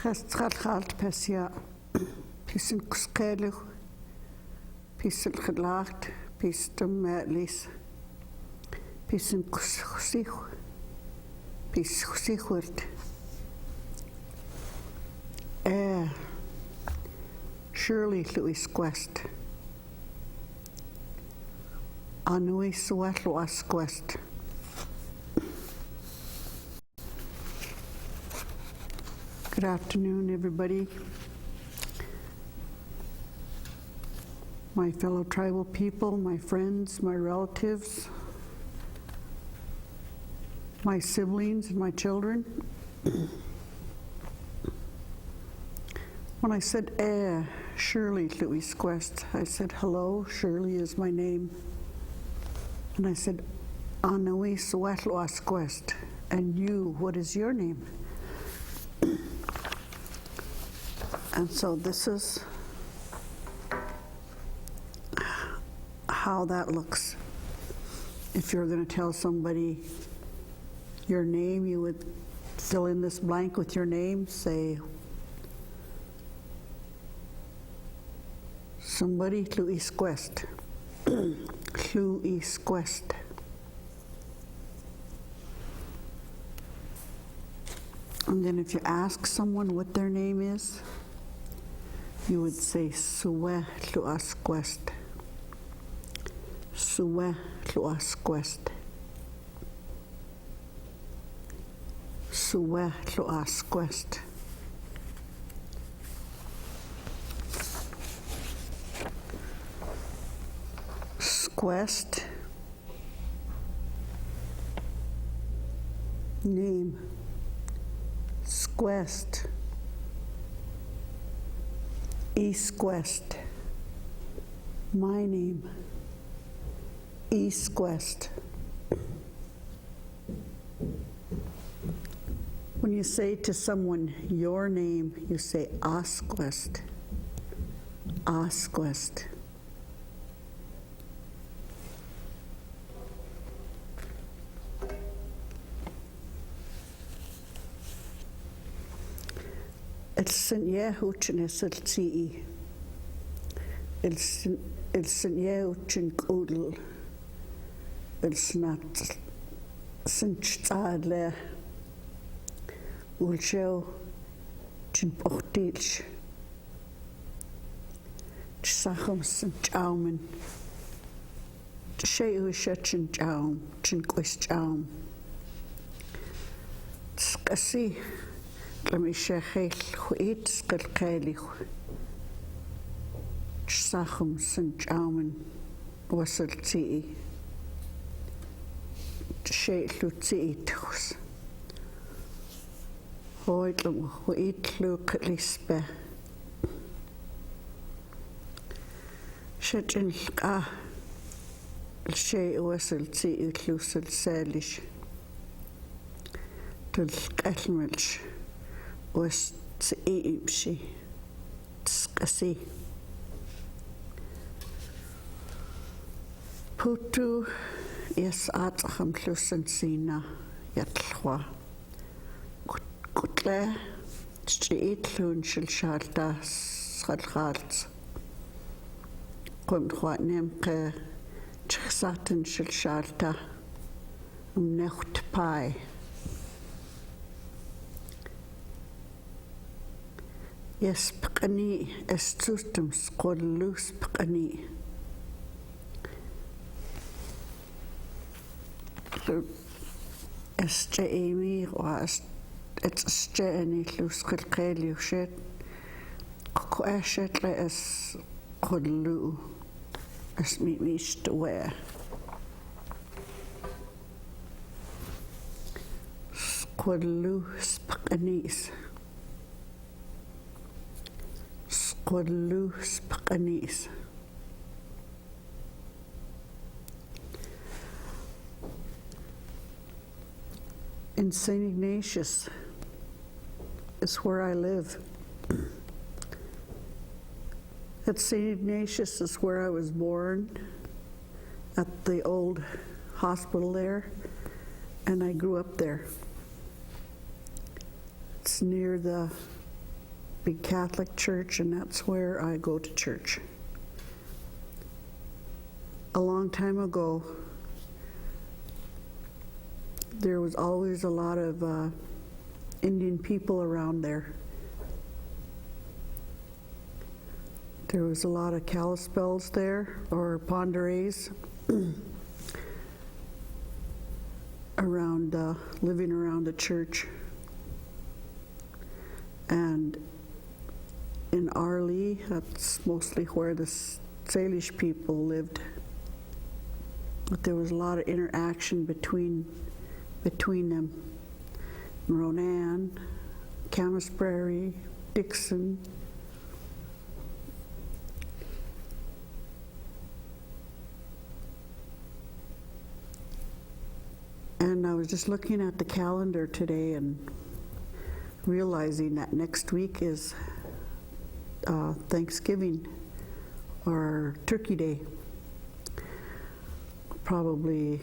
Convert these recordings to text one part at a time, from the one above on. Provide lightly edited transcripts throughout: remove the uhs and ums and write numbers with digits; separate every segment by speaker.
Speaker 1: Gastgalgalt Pessia, Pissen Kuskelu, Pissen Gelagt, Pistum Matlis, Pissen Kusich, Pissichwurt. Shirley Louis Quest. Anui Suatluas Quest. Good afternoon, everybody. My fellow tribal people, my friends, my relatives, my siblings, and my children. When I said, Shirley Louis Quest, I said, hello, Shirley is my name. And I said, Anui Suatluas Quest, and you, what is your name? And so this is how that looks. If you're going to tell somebody your name, you would fill in this blank with your name, say, somebody Louis Quest. Louis Quest. And then if you ask someone what their name is, you would say Suwe Louis Quest. Suwe Louis Quest. Suwe Louis Quest. Quest. Name. Quest. East Quest. My name. East Quest. When you say to someone your name, you say Osquest. Osquest. Huchin is el tii. El huchin kudel. El snat sinchadle. Ulshow chin pochtilch. Tsachum sinchaumen. Tshayu shachin chaum. Chin quist chaum. Skasi. Let me share huit skilkelig. Tsachum sinchaumen was el tii. Tshayu tii. Hoidlum huit luk lispe. Shachin ka. Shay was el tii lusel Salish. Tul Katmelch. Was tsiimshi skasi putu yes atsam lusen sina yatlwa kutle tsiitlun shilshalta shalhalt komkhwa nemke tsaten shilshalta necht pai. Yes, Pkani, estustum skolus Pkani. Amy was it's Jenny Luskelkeli shed. Quashet as Kodlu as me to wear. Skollu Pkanis. Loose Pakanis. In St. Ignatius is where I live. At St. Ignatius is where I was born, at the old hospital there, and I grew up there. It's near the big Catholic church, and that's where I go to church. A long time ago, there was always a lot of Indian people around there. There was a lot of Kalispels there, or Pondereys, around, living around the church. And in Arley, that's mostly where the Salish people lived. But there was a lot of interaction between them. Ronan, Camas Prairie, Dixon. And I was just looking at the calendar today and realizing that next week is Thanksgiving, or Turkey Day. Probably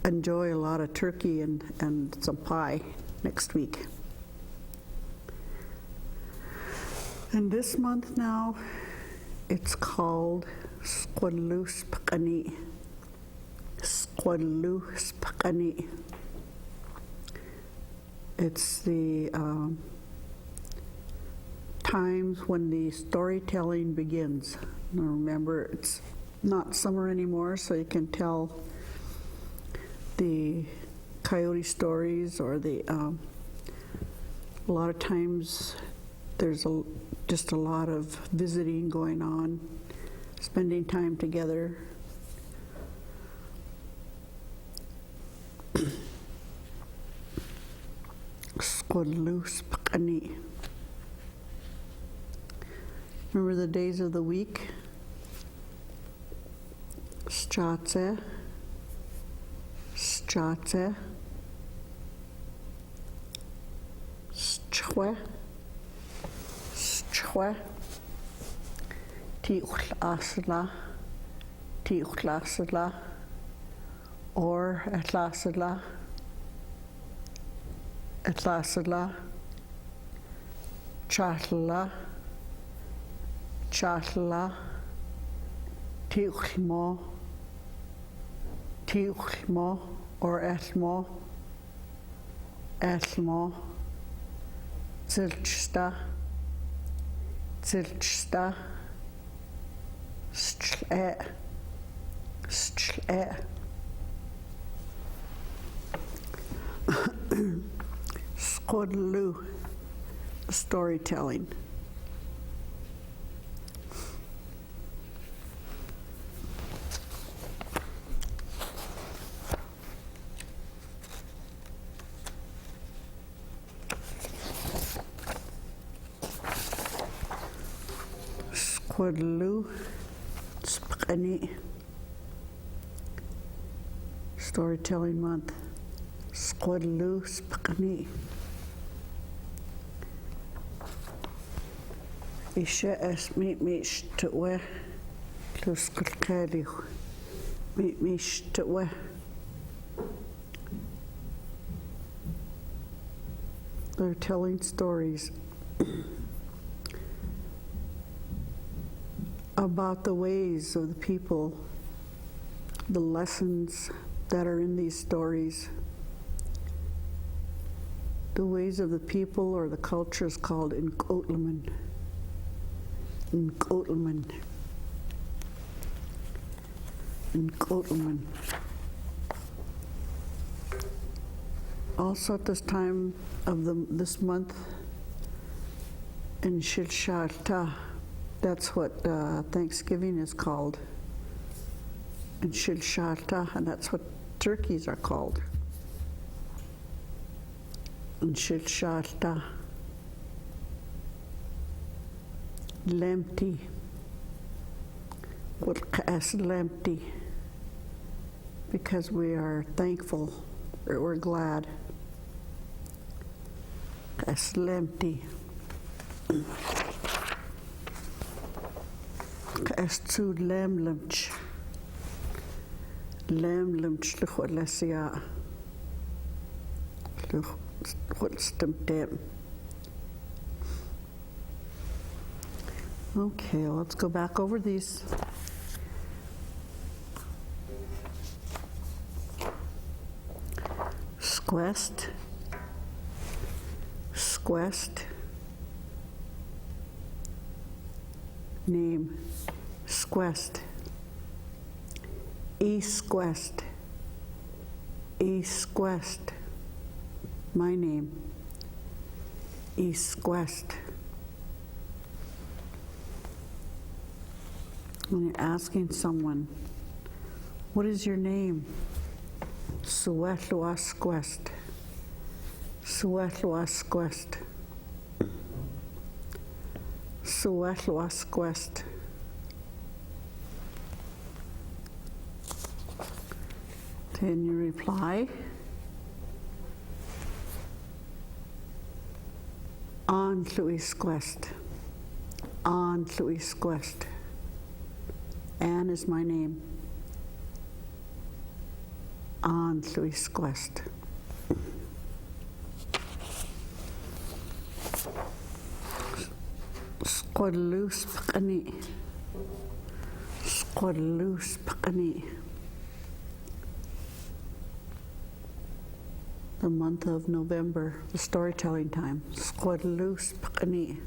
Speaker 1: enjoy a lot of turkey and some pie next week. And this month now, it's called Squadlu Spakani. Squadlu Spakani. It's the times when the storytelling begins. Now remember, it's not summer anymore, so you can tell the coyote stories, or the a lot of times there's just a lot of visiting going on, spending time together. Squadlu Spakani. Remember the days of the week? Strate, Strate, Schwe, Schwe, Tiuchlasla, Tiuchlasla, or Atlasla, Atlasla, Chatla, Chatla, Tiuchmo, Tiuchmo, or Elmo, Elmo, Zilchsta, Zilchsta, Stle, Stle. Squadlu, storytelling. Squadlu Spakani. Storytelling month. Squadlu Spakani. Isha es meet to we Luskalkali meet to we. They're telling stories about the ways of the people, the lessons that are in these stories. The ways of the people or the culture is called Nkotlaman. Nkotlaman. Nkotlaman. Also at this time of this month, in Shilshalta, that's what Thanksgiving is called. In Shilshalta, and that's what turkeys are called. In Shilshalta. Lemti. As lemti. Because we are thankful, or we're glad. As lemti. As to lemlemch. Lemlemch luch lesia. Luch what's the dem? Okay, let's go back over these. Squest, squest, name, squest, east-west, east-west, my name, east-west. When you're asking someone, what is your name? Suetluasquest, Suetluasquest, Suetluasquest. Then you reply, on Luisquest, on Luisquest. Anne is my name. On Luisquest. Squadloose Paqani. Squadloose Paqani. The month of November, the storytelling time. Squadloose Paqani.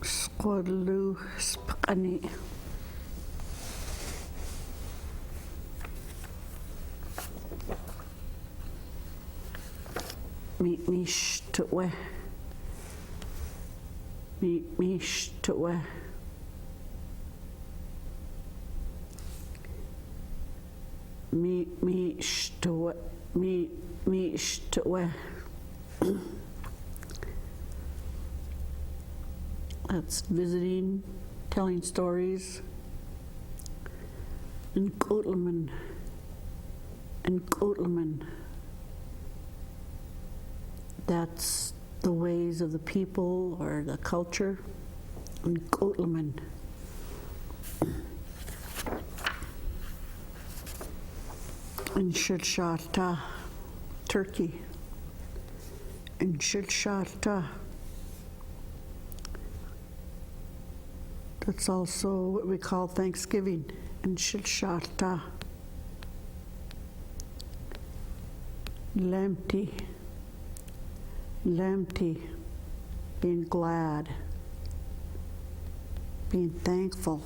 Speaker 1: Squadloose Paqani. Meet me shtwe. Meet me shtwe. Meet me shtwe. Meet me shtwe. That's visiting, telling stories. And Kotleman. And Kotleman. That's the ways of the people or the culture. And Kotleman. And Shilshata, Turkey. And Shilshata. That's also what we call Thanksgiving. And Shilshata. Lemti. Lemti, being glad, being thankful.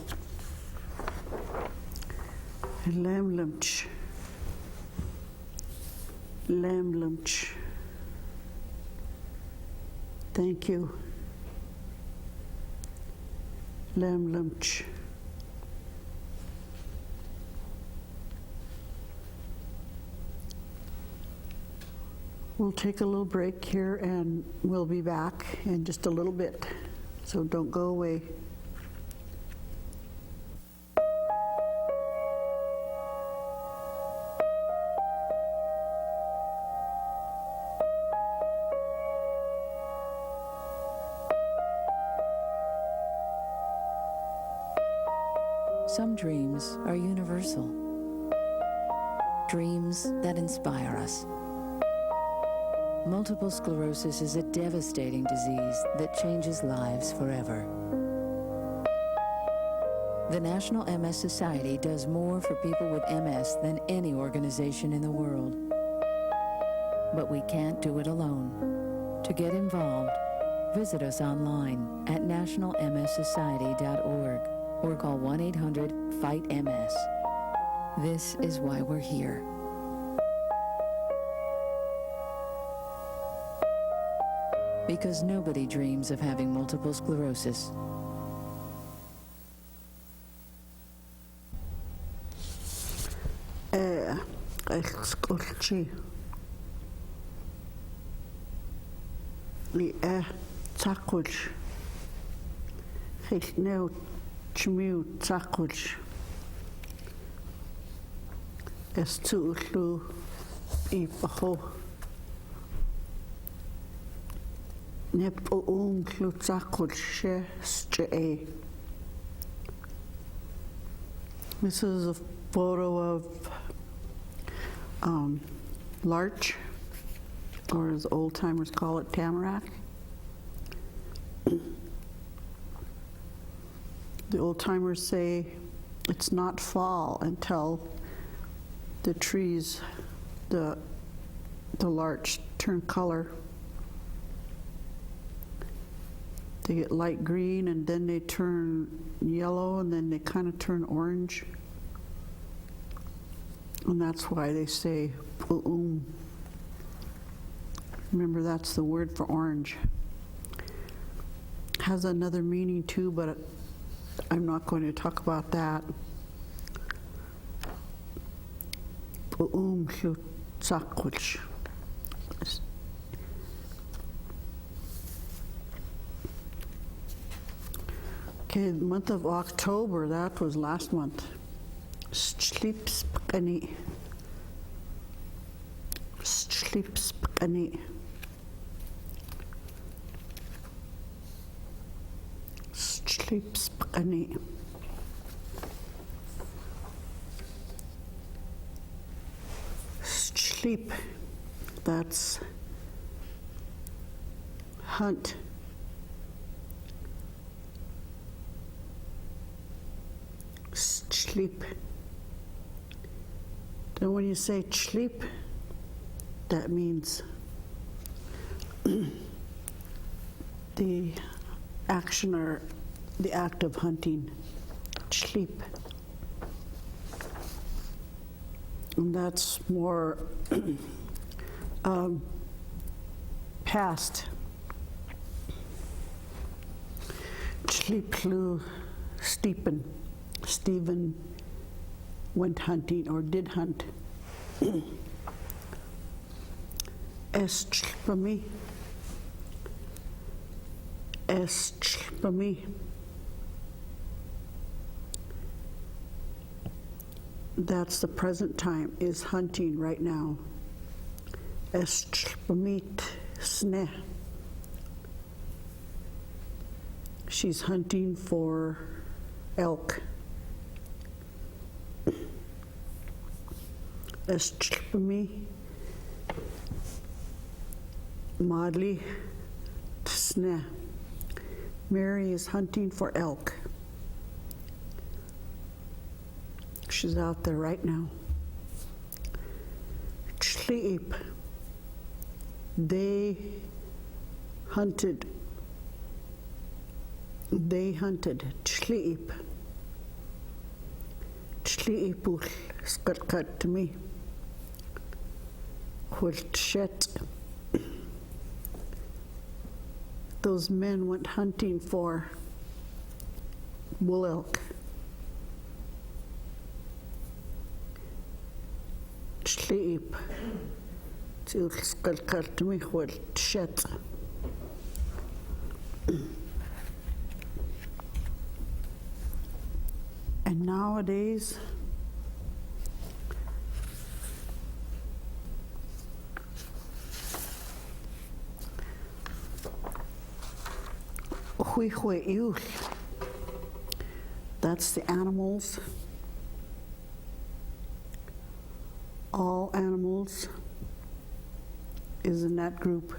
Speaker 1: Lemlumch, lemlumch. Thank you. Lemlumch. We'll take a little break here and we'll be back in just a little bit, so don't go away.
Speaker 2: Some dreams are universal, dreams that inspire us. Multiple sclerosis is a devastating disease that changes lives forever. The National MS Society does more for people with MS than any organization in the world. But we can't do it alone. To get involved, visit us online at nationalmssociety.org or call 1-800-FIGHT-MS. This is why we're here. Because nobody dreams of having multiple sclerosis.
Speaker 1: Skulchi. Li takulch. Hich neu chmiu takulch. Es tuutlu ipaho. Nep oong lutakul she ste. This is a photo of larch, or as old timers call it, tamarack. The old timers say it's not fall until the trees, the larch turn color. They get light green and then they turn yellow and then they kind of turn orange. And that's why they say pu'um. Remember, that's the word for orange. Has another meaning too, but I'm not going to talk about that. Pu'um sakwich. Okay, the month of October, that was last month. Sleepspani. Sleepspani. Sleepspani. Sleep, that's hunt. Sleep. Then when you say sleep, that means the action or the act of hunting. Sleep. And that's more past. Sleeplu Stephen. Stephen went hunting or did hunt. Estlpami. Estlpami. That's the present time, is hunting right now. Estlpamit sne. She's hunting for elk. Estlpami Madli sne. Mary is hunting for elk. She's out there right now. Sleep. They hunted. They hunted. Sleep. Sleepul skarkat to me. Shet. Those men went hunting for bull elk. Sleep. Shet. And nowadays, that's the animals. All animals is in that group.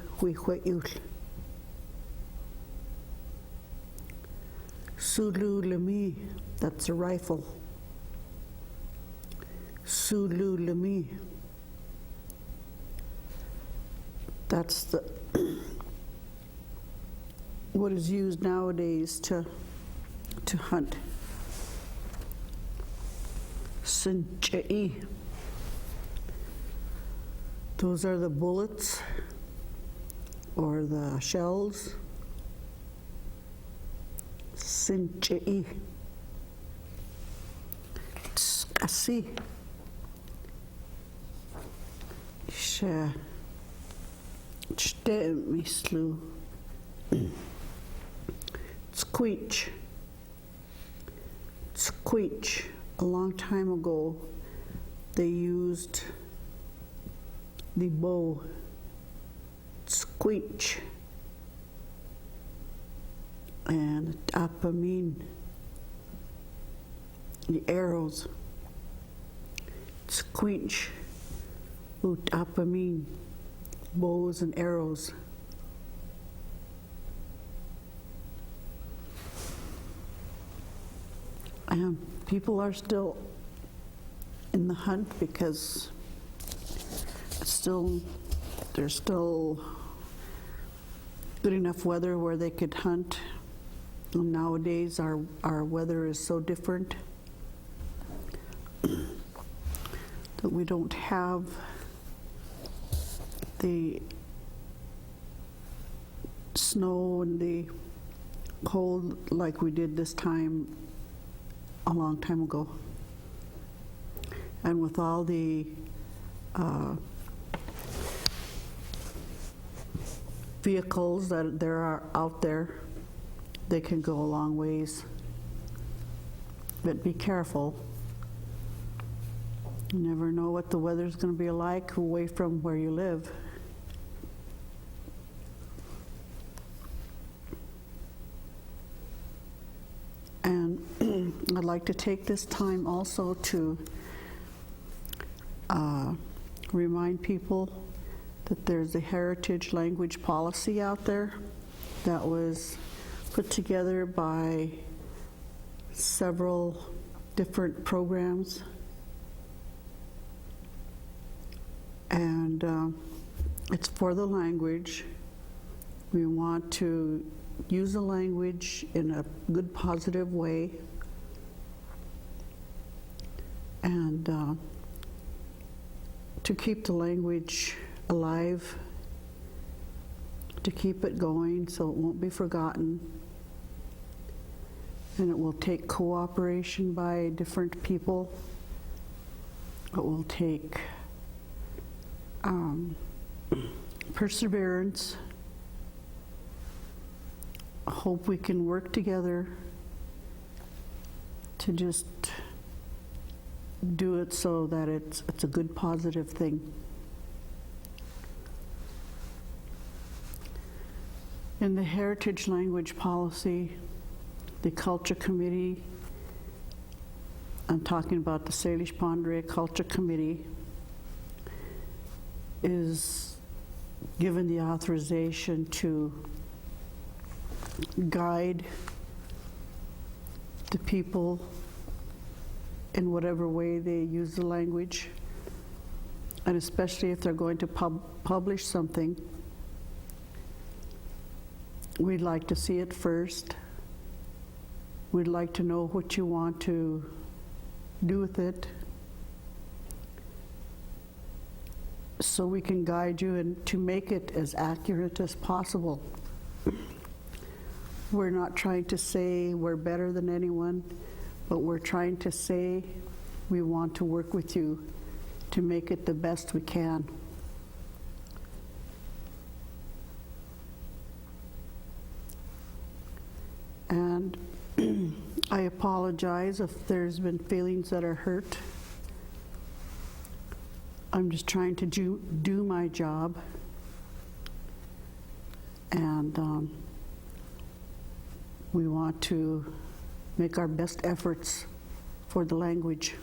Speaker 1: Sulu Lemi, that's a rifle. Sulu Lemi, that's the what is used nowadays to hunt. Sinchai, those are the bullets or the shells. Sinchai. Skasi. Mislu. Squeech. Squeech. A long time ago, they used the bow. Squeech. And apamin. the arrows. Squinch, utapamin, bows and arrows. And people are still in the hunt because there's still good enough weather where they could hunt. And nowadays our weather is so different that we don't have the snow and the cold like we did this time a long time ago. And with all the vehicles that there are out there, they can go a long ways. But be careful. You never know what the weather's going to be like away from where you live. And I'd like to take this time also to remind people that there's a heritage language policy out there that was put together by several different programs. And it's for the language. We want to use the language in a good, positive way. And to keep the language alive, to keep it going so it won't be forgotten. And it will take cooperation by different people. It will take perseverance. I hope we can work together to just do it so that it's a good, positive thing. In the Heritage Language Policy, the Culture Committee, I'm talking about the Salish Pondere Culture Committee, is given the authorization to guide the people in whatever way they use the language, and especially if they're going to publish something, we'd like to see it first. We'd like to know what you want to do with it, so we can guide you and to make it as accurate as possible. We're not trying to say we're better than anyone, but we're trying to say we want to work with you to make it the best we can. And I apologize if there's been feelings that are hurt. I'm just trying to do my job, and we want to make our best efforts for the language.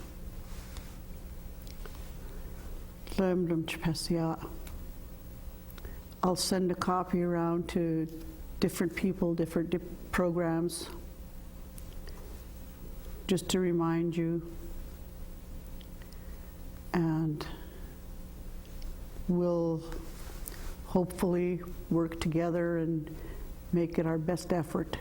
Speaker 1: I'll send a copy around to different people, different programs, just to remind you, and we'll hopefully work together and make it our best effort.